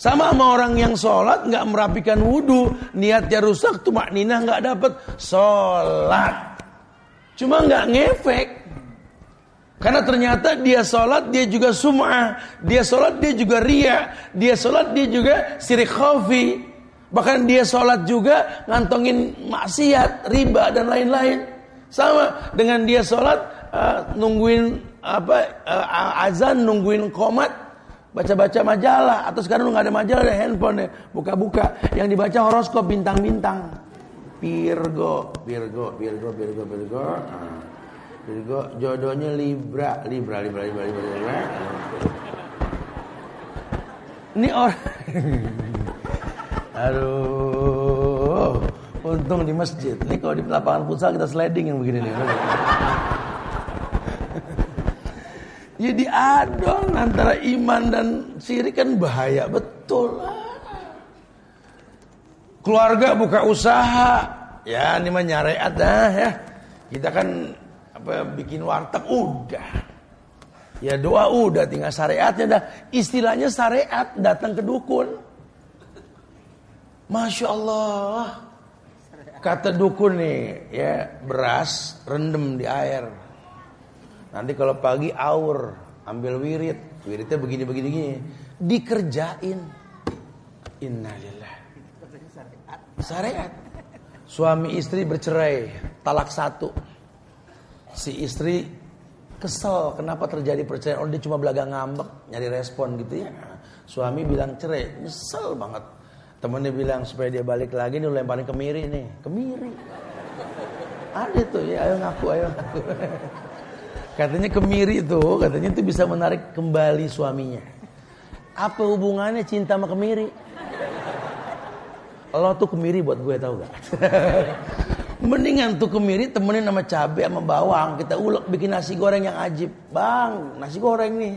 Sama orang yang sholat nggak merapikan wudu, niatnya rusak, tumakninah nggak dapat, sholat cuma nggak ngefek. Karena ternyata dia sholat dia juga sum'ah, dia sholat dia juga riya, dia sholat dia juga syirik khafi, bahkan dia sholat juga ngantongin maksiat, riba dan lain-lain. Sama dengan dia sholat nungguin azan, nungguin qomat, baca-baca majalah, atau sekarang nggak ada majalah, ada handphone, buka-buka, yang dibaca horoskop bintang-bintang. Virgo, jodohnya Libra. Ini orang, aduh, untung di masjid. Ini kalau di lapangan futsal kita sliding yang begini nih. Jadi adon antara iman dan syirik kan bahaya betul. Keluarga buka usaha, ya ini mah nyariat dah ya. Kita kan bikin warteg udah. Ya doa udah, tinggal syariatnya dah. Istilahnya syariat datang ke dukun. Masya Allah. Kata dukun nih, ya beras rendem di air. Nanti kalau pagi aur, ambil wiridnya begini. Dikerjain. Innalillah. Syariat. Suami istri bercerai, talak 1. Si istri kesel, kenapa terjadi perceraian? Oh, dia cuma belaga ngambek, nyari respon gitu ya. Suami bilang cerai, nyesel banget. Temennya bilang supaya dia balik lagi, nih lemparin kemiri nih. Kemiri. Ada tuh ya, ayo ngaku. Katanya kemiri itu, katanya itu bisa menarik kembali suaminya. Apa hubungannya cinta sama kemiri? Lo tuh kemiri buat gue, tau gak? Mendingan tuh kemiri temenin sama cabai sama bawang, kita ulek bikin nasi goreng yang ajib. Bang, nasi goreng nih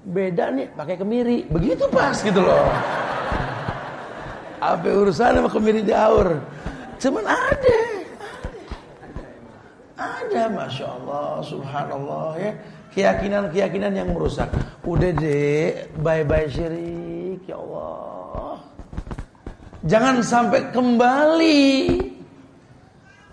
beda nih pakai kemiri. Begitu pas gitu loh. Apa urusan sama kemiri di aur? Cuman ada, Masya Allah, Subhanallah ya. Keyakinan yang merusak. Udah deh, bye-bye syirik, ya Allah. Jangan sampai kembali.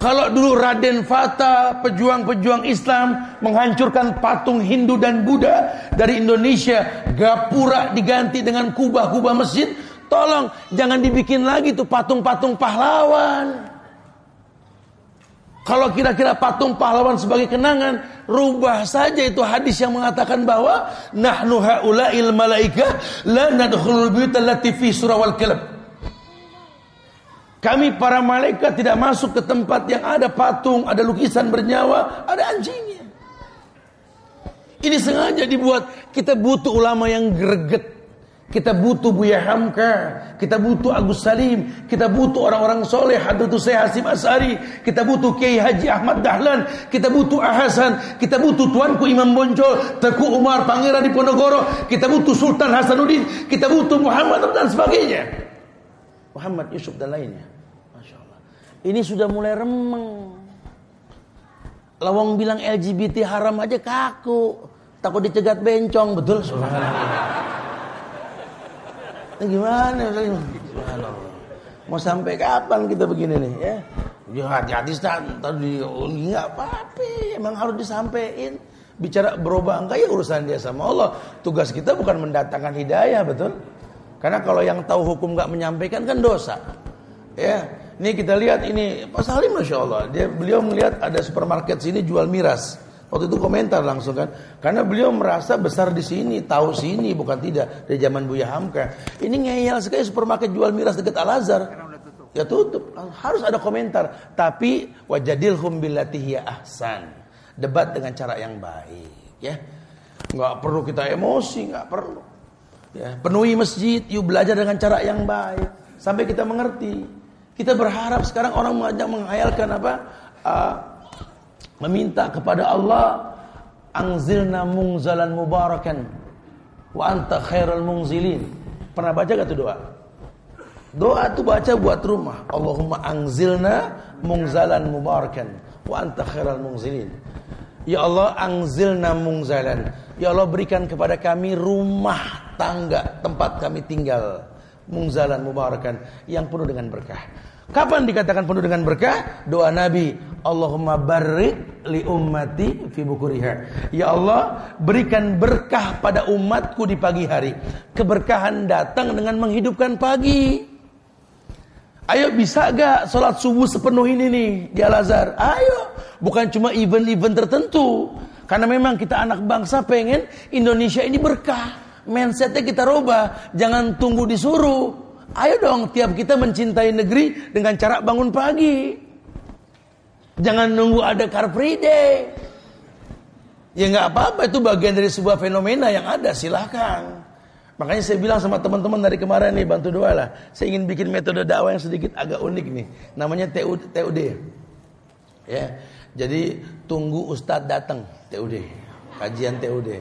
Kalau dulu Raden Fata, pejuang-pejuang Islam, menghancurkan patung Hindu dan Buddha dari Indonesia, gapura diganti dengan kubah-kubah masjid. Tolong jangan dibikin lagi tuh patung-patung pahlawan. Kalau kira-kira patung pahlawan sebagai kenangan, rubah saja itu hadis yang mengatakan bahwa nahnu haula'il malaikah la nadkhulul buyuta allati fi surah wal kalb. Kami para malaikat tidak masuk ke tempat yang ada patung, ada lukisan bernyawa, ada anjingnya. Ini sengaja dibuat. Kita butuh ulama yang greget. Kita butuh Buya Hamka, kita butuh Agus Salim, kita butuh orang-orang soleh, Hadratus Syekh Hasyim Asy'ari, kita butuh Kiai Haji Ahmad Dahlan, kita butuh Ahasan, kita butuh Tuanku Imam Bonjol, Teku Umar Pangeran Diponegoro, kita butuh Sultan Hasanuddin, kita butuh Muhammad dan sebagainya. Muhammad Yusuf dan lainnya. Masya Allah. Ini sudah mulai remeng. Lawang bilang LGBT haram aja kaku, takut dicegat bencong, betul? Subhanallah. Gimana? Subhanallah. Mau sampai kapan kita begini nih ya? Ya hati-hati tadi enggak apa-apa, emang harus disampaikan. Bicara berubah enggak ya urusan dia sama Allah. Tugas kita bukan mendatangkan hidayah, betul? Karena kalau yang tahu hukum enggak menyampaikan kan dosa. Ya, ini kita lihat ini Pak Salim, Masya Allah, beliau melihat ada supermarket sini jual miras. Waktu itu komentar langsung kan, karena beliau merasa besar di sini, tahu sini, bukan tidak dari zaman Buya Hamka. Ini ngeyel sekali supermarket jual miras dekat Al Azhar. Ya tutup, harus ada komentar. Tapi wajadilhum billati hiya ahsan. Debat dengan cara yang baik, ya. Enggak perlu kita emosi, enggak perlu. Ya, penuhi masjid, yuk belajar dengan cara yang baik sampai kita mengerti. Kita berharap sekarang orang menghayalkan apa? Meminta kepada Allah, anzilna mungzalan mubarakan wa anta khairul mungzilin. Pernah baca gak tuh doa? Doa tuh baca buat rumah. Allahumma anzilna mungzalan mubarakan wa anta khairul mungzilin. Ya Allah, anzilna mungzalan. Ya Allah, berikan kepada kami rumah tangga, tempat kami tinggal, mungzalan mubarakan, yang penuh dengan berkah. Kapan dikatakan penuh dengan berkah? Doa Nabi, Allahumma barik li ummati fi bukuriha. Ya Allah, berikan berkah pada umatku di pagi hari. Keberkahan datang dengan menghidupkan pagi. Ayo, bisa gak sholat subuh sepenuh ini nih di Al-Azhar? Ayo, bukan cuma event-event tertentu. Karena memang kita anak bangsa pengen Indonesia ini berkah. Mindsetnya kita rubah, jangan tunggu disuruh. Ayo dong, tiap kita mencintai negeri dengan cara bangun pagi. Jangan nunggu ada Car Free Day. Ya gak apa-apa, itu bagian dari sebuah fenomena yang ada, silahkan. Makanya saya bilang sama teman-teman dari kemarin nih, bantu doa lah. Saya ingin bikin metode dakwah yang sedikit agak unik nih. Namanya TUD. Ya. Jadi tunggu Ustadz datang, TUD. Kajian TUD.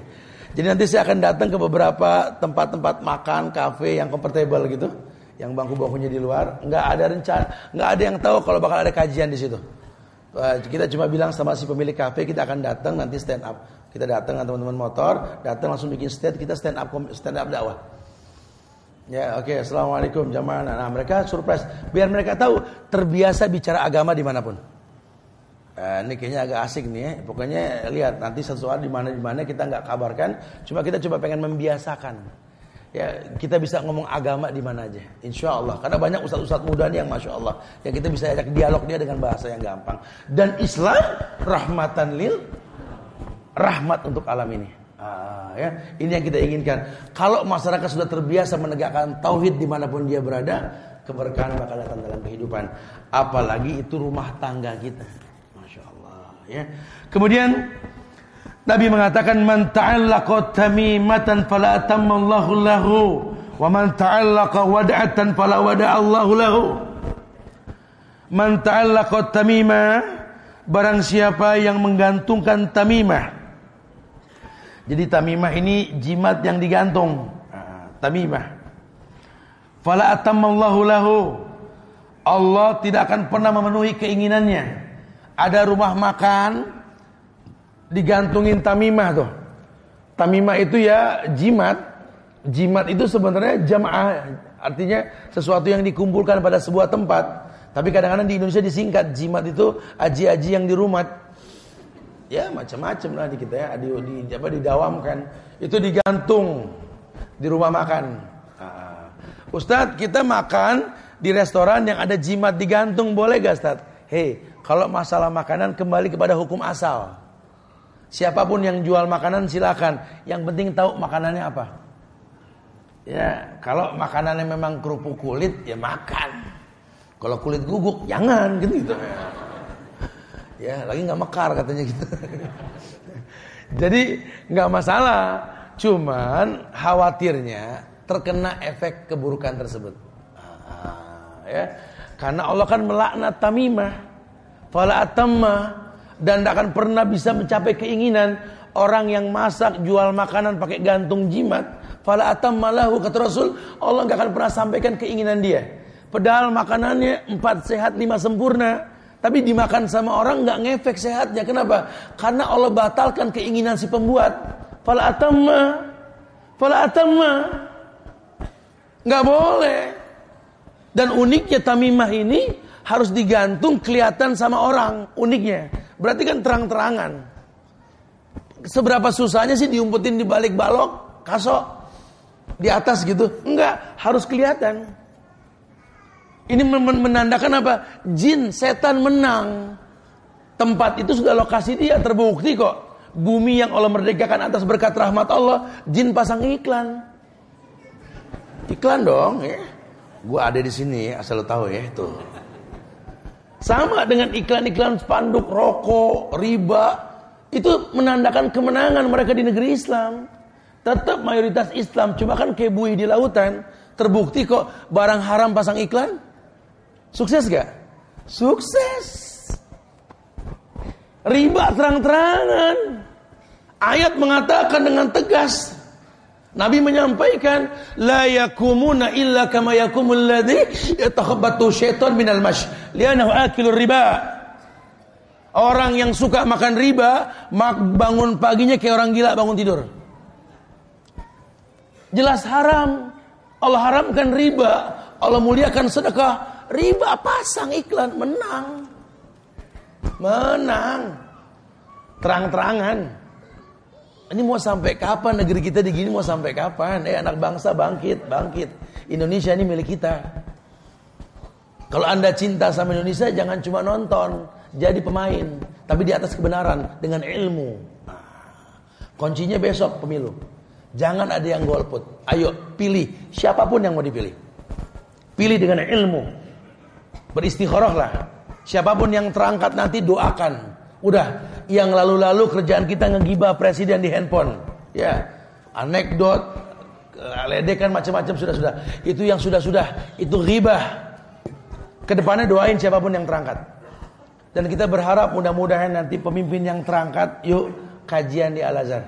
Jadi nanti saya akan datang ke beberapa tempat-tempat makan, kafe yang comfortable gitu, yang bangku-bangkunya di luar. Nggak ada rencana, nggak ada yang tahu kalau bakal ada kajian di situ. Kita cuma bilang sama si pemilik kafe, kita akan datang nanti stand up. Kita datang dengan teman-teman motor, datang langsung bikin stage, kita stand up dakwah. Ya, oke, assalamualaikum jamaah. Nah, mereka surprise, biar mereka tahu terbiasa bicara agama dimanapun. Ini kayaknya agak asik nih ya. Pokoknya lihat nanti sesuatu di mana kita nggak kabarkan, cuma kita coba pengen membiasakan. Ya, kita bisa ngomong agama di mana aja, insya Allah. Karena banyak ustadz muda nih yang masya Allah, yang kita bisa ajak dialog dia dengan bahasa yang gampang. Dan Islam rahmat untuk alam ini. Ya, ini yang kita inginkan. Kalau masyarakat sudah terbiasa menegakkan tauhid dimanapun dia berada, keberkahan bakal datang dalam kehidupan. Apalagi itu rumah tangga kita, masya Allah. Ya. Kemudian Nabi mengatakan, man ta'allaqa tamimatan fala atammallahu lahu, wa man ta'allaqa wad'atan fala wada'allahu lahu. Man ta'allaqa tamimah, barang siapa yang menggantungkan tamimah. Jadi tamimah ini jimat yang digantung. Tamimah. Fala atammallahu lahu. Allah tidak akan pernah memenuhi keinginannya. Ada rumah makan digantungin tamimah tuh. Tamimah itu ya jimat. Jimat itu sebenarnya jamaah, artinya sesuatu yang dikumpulkan pada sebuah tempat. Tapi kadang-kadang di Indonesia disingkat jimat itu aji-aji yang di rumah. Ya macam-macam lah di kita ya, didawamkan. Itu digantung di rumah makan. Ustadz, kita makan di restoran yang ada jimat digantung, boleh gak Ustadz? Hei, kalau masalah makanan kembali kepada hukum asal. Siapapun yang jual makanan silakan, yang penting tahu makanannya apa. Ya, kalau makanannya memang kerupuk kulit ya makan. Kalau kulit guguk jangan gitu. Ya, lagi nggak mekar katanya gitu. Jadi nggak masalah, cuman khawatirnya terkena efek keburukan tersebut. Ya, karena Allah kan melaknat tamimah, fala atamma, dan tidak akan pernah bisa mencapai keinginan orang yang masak jual makanan pakai gantung jimat. Fala atamma lahu, kata Rasul, Allah nggak akan pernah sampaikan keinginan dia. Padahal makanannya 4 sehat 5 sempurna, tapi dimakan sama orang nggak ngefek sehatnya. Kenapa? Karena Allah batalkan keinginan si pembuat. Fala atamma, nggak boleh. Dan uniknya tamimah ini harus digantung kelihatan sama orang. Uniknya, berarti kan terang-terangan. Seberapa susahnya sih diumpetin di balik balok, kasok di atas gitu? Enggak, harus kelihatan. Ini menandakan apa? Jin, setan menang. Tempat itu sudah lokasi dia, terbukti kok. Bumi yang Allah merdekakan atas berkat rahmat Allah, jin pasang iklan. Iklan dong, ya. Gua ada di sini, asal lo tahu ya itu. Sama dengan iklan-iklan spanduk rokok, riba, itu menandakan kemenangan mereka di negeri Islam. Tetap mayoritas Islam, cuma kan kayak buih di lautan. Terbukti kok barang haram pasang iklan. Sukses gak? Sukses. Riba terang-terangan. Ayat mengatakan dengan tegas. Nabi menyampaikan, la yakumuna illa kama yakumul ladzi yatakhabbathu syaitan minal mash li'annahu akilur riba. Orang yang suka makan riba, bangun paginya kayak orang gila bangun tidur. Jelas haram. Allah haramkan riba, Allah muliakan sedekah. Riba pasang iklan, menang. Terang-terangan. Ini mau sampai kapan negeri kita digini, mau sampai kapan? Anak bangsa bangkit. Indonesia ini milik kita. Kalau Anda cinta sama Indonesia, jangan cuma nonton, jadi pemain, tapi di atas kebenaran dengan ilmu. Kuncinya besok pemilu. Jangan ada yang golput. Ayo pilih siapapun yang mau dipilih. Pilih dengan ilmu. Beristikharahlah. Siapapun yang terangkat nanti doakan. Udah, yang lalu-lalu kerjaan kita ngegibah presiden di handphone. Ya, anekdot, ledekan macam-macam sudah. Itu yang sudah, itu ghibah. Kedepannya doain siapapun yang terangkat. Dan kita berharap mudah-mudahan nanti pemimpin yang terangkat, yuk kajian di Al-Azhar.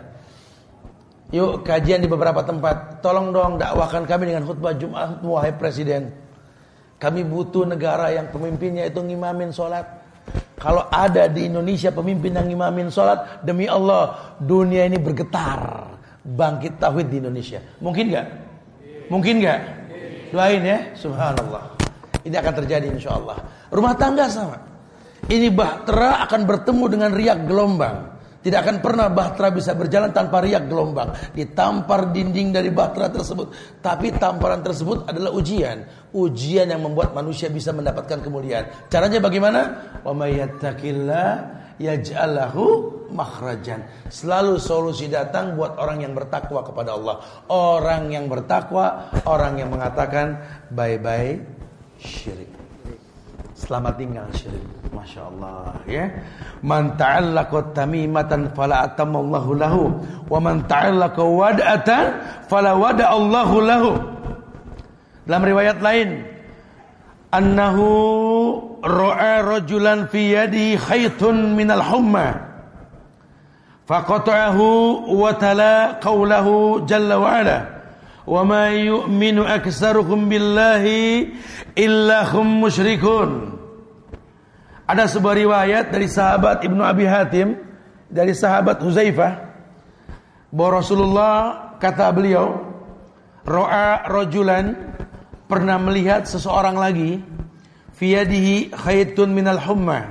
Yuk kajian di beberapa tempat. Tolong dong dakwahkan kami dengan khutbah Jumat, wahai presiden. Kami butuh negara yang pemimpinnya itu ngimamin sholat. Kalau ada di Indonesia pemimpin yang ngimamin sholat, demi Allah dunia ini bergetar. Bangkit tauhid di Indonesia. Mungkin gak? Mungkin gak? Doain ya. Subhanallah. Ini akan terjadi insyaallah. Rumah tangga sama. Ini bahtera akan bertemu dengan riak gelombang. Tidak akan pernah bahtera bisa berjalan tanpa riak gelombang. Ditampar dinding dari bahtera tersebut. Tapi tamparan tersebut adalah ujian. Ujian yang membuat manusia bisa mendapatkan kemuliaan. Caranya bagaimana? Wa may yattaqillah yaj'al lahu makhrajan. Selalu solusi datang buat orang yang bertakwa kepada Allah. Orang yang bertakwa, orang yang mengatakan bye-bye syirik. Selamat tinggal syirik. Masya Allah ya. Man ta'allaqa tamimatan fala atamallahu lahu, wa man ta'allaqa wad'atan fala wada'allahu lahu. Dalam riwayat lain, annahu ra'a rajulan fi yadihi khaytun minal humma faqata'ahu wa tala qawlahu jalla wa ala, wa ma yu'minu aksaruhum billahi illa hum musyrikun. Ada sebuah riwayat dari sahabat Ibnu Abi Hatim, dari sahabat Huzaifah, bahwa Rasulullah, kata beliau, ra'a rajulan, pernah melihat seseorang lagi, fi yadihi khaytun minal humma,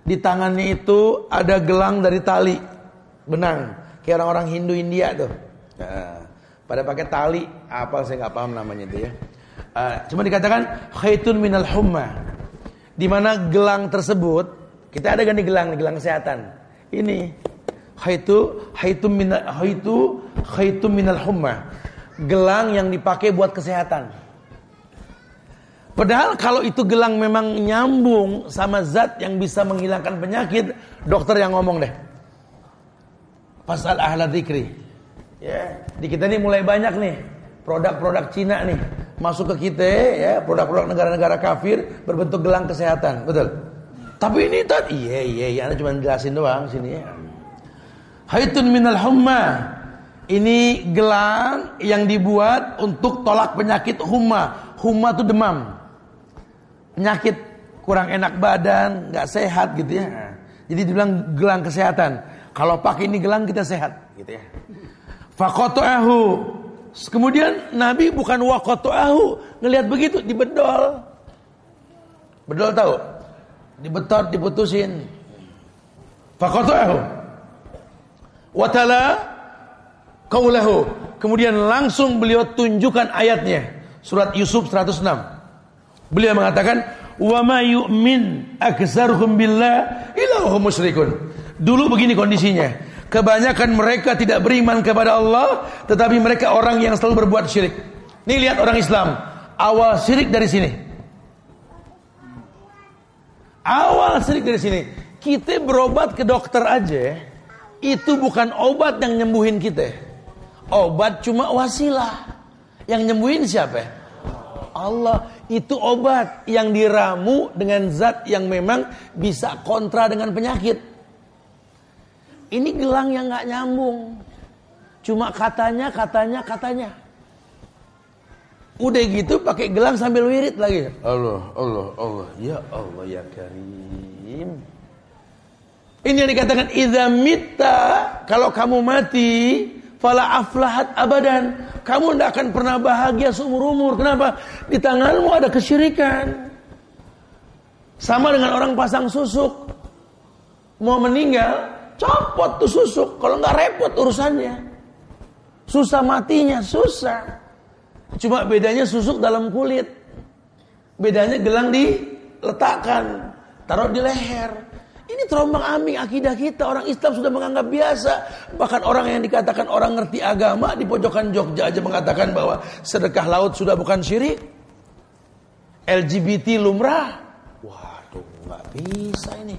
di tangannya itu ada gelang dari tali benang, kayak orang-orang Hindu India tuh. Pada pakai tali, apa saya nggak paham namanya itu ya. Cuma dikatakan khaytun minal humma, di mana gelang tersebut, kita ada ganti gelang kesehatan. Ini khaytum minal humma, gelang yang dipakai buat kesehatan. Padahal kalau itu gelang memang nyambung sama zat yang bisa menghilangkan penyakit, dokter yang ngomong deh. Fasal ahla dzikri. Ya, di kita ini mulai banyak nih produk-produk Cina nih masuk ke kita ya, produk-produk negara-negara kafir berbentuk gelang kesehatan, betul. Tapi ini iya, Anda cuma jelasin doang sini ya. Haitun minal humma. Ini gelang yang dibuat untuk tolak penyakit humma. Humma itu demam. Penyakit kurang enak badan, enggak sehat gitu ya. Jadi dibilang gelang kesehatan. Kalau pakai ini gelang kita sehat gitu ya. Faqata'ahu. Kemudian Nabi bukan waqata'ahu, ngelihat begitu dibedol. Bedol tahu? Dibetot, diputusin. Faqata'ahu. Wa tala qaulahu. Kemudian langsung beliau tunjukkan ayatnya. Surat Yusuf 106. Beliau mengatakan, "Wa ma yu'min aksaruhum billah illa hum musyrikun." Dulu begini kondisinya. Kebanyakan mereka tidak beriman kepada Allah, tetapi mereka orang yang selalu berbuat syirik. Nih lihat orang Islam, awal syirik dari sini. Awal syirik dari sini. Kita berobat ke dokter aja, itu bukan obat yang nyembuhin kita. Obat cuma wasilah. Yang nyembuhin siapa? Allah. Itu obat yang diramu dengan zat yang memang bisa kontra dengan penyakit. Ini gelang yang gak nyambung. Cuma katanya. Udah gitu pakai gelang sambil wirid lagi. Allah. Ya Allah ya Karim. Ini yang dikatakan idza mitta, kalau kamu mati, fala aflahat abadan. Kamu tidak akan pernah bahagia seumur umur. Kenapa? Di tanganmu ada kesyirikan. Sama dengan orang pasang susuk. Mau meninggal, copot tuh susuk. Kalau nggak repot urusannya. Susah matinya, susah. Cuma bedanya susuk dalam kulit. Bedanya gelang diletakkan, taruh di leher. Ini terombang ambing akidah kita. Orang Islam sudah menganggap biasa. Bahkan orang yang dikatakan orang ngerti agama di pojokan Jogja aja mengatakan bahwa sedekah laut sudah bukan syirik. LGBT lumrah. Waduh, nggak bisa ini.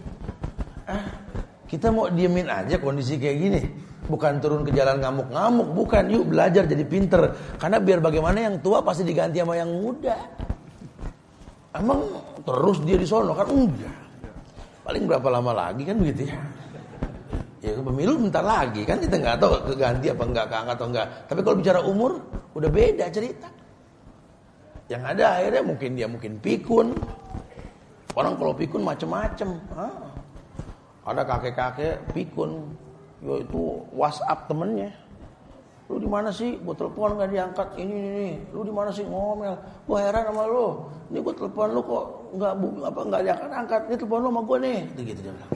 Kita mau diemin aja kondisi kayak gini. Bukan turun ke jalan ngamuk-ngamuk, bukan. Yuk belajar jadi pinter. Karena biar bagaimana yang tua pasti diganti sama yang muda. Emang terus dia di sono kan? Enggak. Paling berapa lama lagi kan begitu ya? Ya pemilu bentar lagi kan, kita nggak tahu keganti apa enggak, keangkat atau enggak. Tapi kalau bicara umur udah beda cerita. Yang ada akhirnya mungkin pikun. Orang kalau pikun macem-macem. Ada kakek-kakek pikun, yaitu WhatsApp temennya. Lu di mana sih? Gua telepon nggak diangkat. Ini. Lu di mana sih? Ngomel. Gua heran sama lu. Ini gua telepon lu kok nggak diangkat. Ini telepon lu sama gua nih. Gitu dia bilang.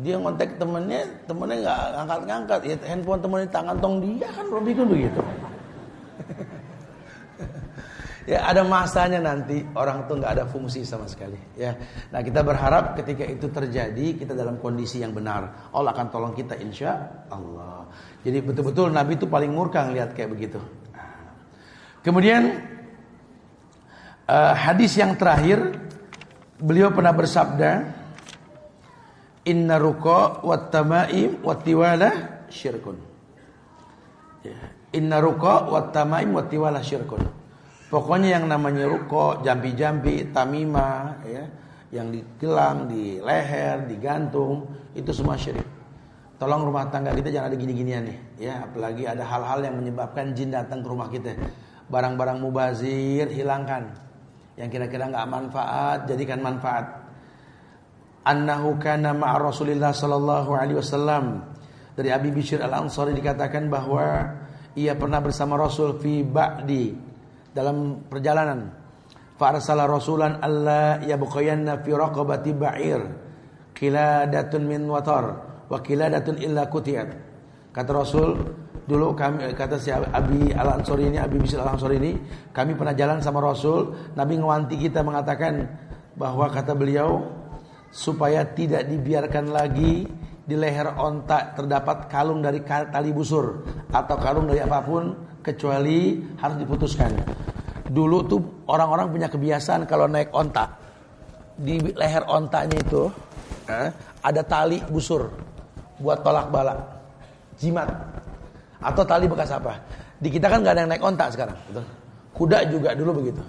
Dia ngontek temennya nggak angkat. Ya handphone temennya di tangan tong dia kan lo pikun begitu. Ya ada masanya nanti orang tuh nggak ada fungsi sama sekali. Ya, nah kita berharap ketika itu terjadi kita dalam kondisi yang benar. Allah akan tolong kita insya Allah. Jadi betul-betul Nabi itu paling murka ngelihat kayak begitu. Kemudian hadis yang terakhir beliau pernah bersabda, Inna ruqa wat tamaim wat tiwala syirkun. Inna ruqa wat tamaim wat tiwala syirkun. Pokoknya yang namanya ruko, jampi-jampi, tamimah, ya, yang di gelang, di leher, di gantung, itu semua syirik. Tolong rumah tangga kita jangan ada gini-ginian nih, ya. Apalagi ada hal-hal yang menyebabkan jin datang ke rumah kita. Barang-barang mubazir hilangkan, yang kira-kira nggak manfaat jadikan manfaat. Annahu kana ma'a Rasulillah sallallahu alaihi wasallam. Dari Abi Bishr Al-Ansari dikatakan bahwa ia pernah bersama Rasul fi ba'di, dalam perjalanan. Fa arsala rasulan alla yabqayanna fi raqabati ba'ir qiladatun min watar wa qiladatun illa kutiyat. Kata Rasul, dulu kami, kata si Abi Al-Ansari ini, Abi Bishr Al-Ansari ini, kami pernah jalan sama Rasul. Nabi ngewanti kita mengatakan bahwa kata beliau supaya tidak dibiarkan lagi di leher onta terdapat kalung dari tali busur atau kalung dari apapun kecuali harus diputuskan. Dulu tuh orang-orang punya kebiasaan kalau naik onta, di leher ontanya itu ada tali busur buat tolak bala, jimat, atau tali bekas apa. Di kita kan nggak ada yang naik onta sekarang, betul? Kuda juga dulu begitu.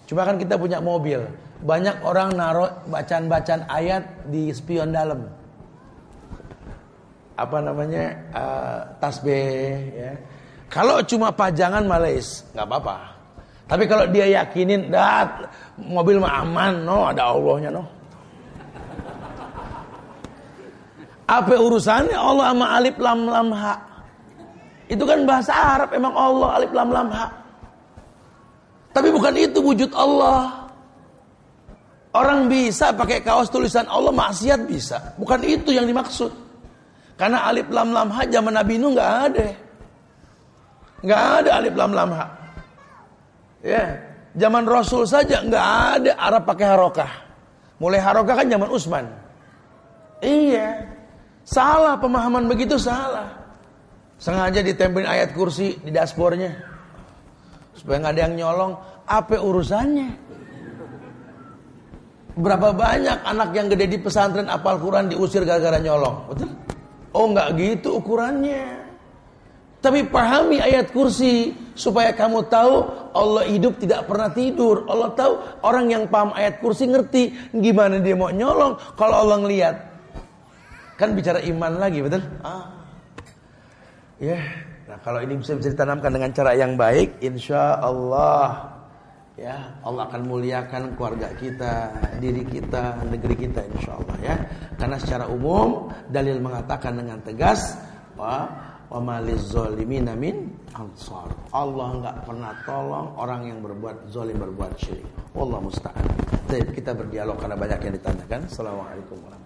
Cuma kan kita punya mobil, banyak orang naruh bacaan-bacaan ayat di spion dalam, apa namanya, tasbih, ya. Kalau cuma pajangan males, nggak apa-apa. Tapi kalau dia yakinin, mobil mah aman, ada Allahnya, Apa urusannya Allah sama alif lam lam ha? Itu kan bahasa Arab, emang Allah alif lam lam ha. Tapi bukan itu wujud Allah. Orang bisa pakai kaos tulisan Allah, maksiat bisa. Bukan itu yang dimaksud. Karena alif lam lam ha zaman Nabi Nuh nggak ada. Nggak ada alif lam lam ha. Ya, zaman Rasul saja nggak ada Arab pakai harokah. Mulai harokah kan zaman Utsman. Iya, salah pemahaman begitu, salah. Sengaja ditempelin ayat kursi di dashboardnya supaya nggak ada yang nyolong. Apa urusannya? Berapa banyak anak yang gede di pesantren apal Quran diusir gara-gara nyolong, betul? Oh nggak gitu ukurannya. Tapi pahami ayat kursi supaya kamu tahu Allah hidup tidak pernah tidur. Allah tahu orang yang paham ayat kursi ngerti gimana dia mau nyolong kalau Allah ngelihat. Kan bicara iman lagi, betul? Ya. Nah, kalau ini bisa ditanamkan dengan cara yang baik, insya Allah ya Allah akan muliakan keluarga kita, diri kita, negeri kita insyaallah ya. Karena secara umum dalil mengatakan dengan tegas wa maliz zalimina min ansar. Allah enggak pernah tolong orang yang berbuat zalim, berbuat syirik. Wallahu musta'an. Baik, kita berdialog karena banyak yang ditanyakan. Assalamualaikum warahmatullahi wabarakatuh.